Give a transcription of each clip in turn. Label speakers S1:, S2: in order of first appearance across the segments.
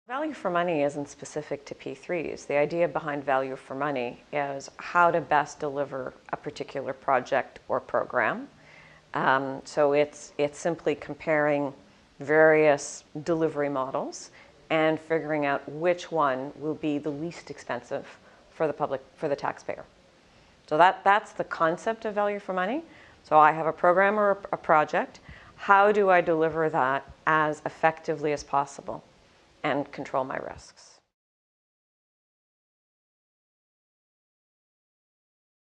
S1: Value for money isn't specific to P3s. The idea behind value for money is how to best deliver a particular project or program. So it's simply comparing various delivery models and figuring out which one will be the least expensive for the public, for the taxpayer. So that's the concept of value for money. So I have a program or a project. How do I deliver that as effectively as possible and control my risks?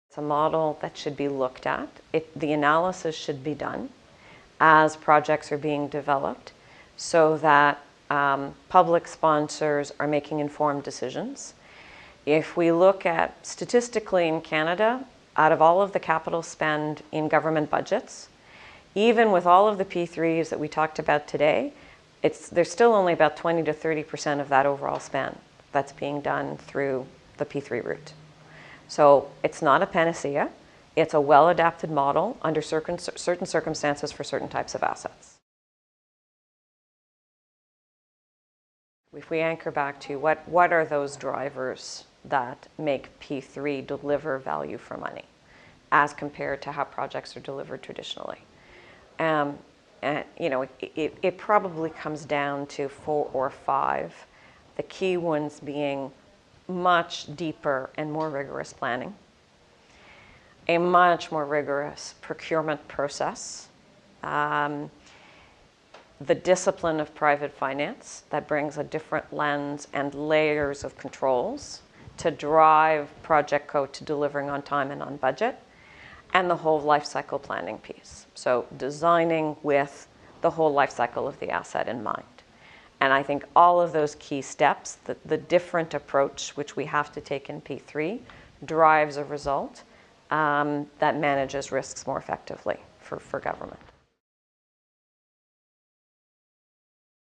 S1: It's a model that should be looked at. The analysis should be done as projects are being developed so that public sponsors are making informed decisions. If we look at statistically in Canada, out of all of the capital spend in government budgets, even with all of the P3s that we talked about today, there's still only about 20 to 30% of that overall spend that's being done through the P3 route. So it's not a panacea. It's a well-adapted model under certain circumstances for certain types of assets. If we anchor back to what are those drivers that make P3 deliver value for money as compared to how projects are delivered traditionally? And you know, it probably comes down to 4 or 5, the key ones being much deeper and more rigorous planning, a much more rigorous procurement process, the discipline of private finance that brings a different lens and layers of controls to drive project code to delivering on time and on budget, and the whole life cycle planning piece. So designing with the whole life cycle of the asset in mind. And I think all of those key steps, the different approach which we have to take in P3 drives a result that manages risks more effectively for government.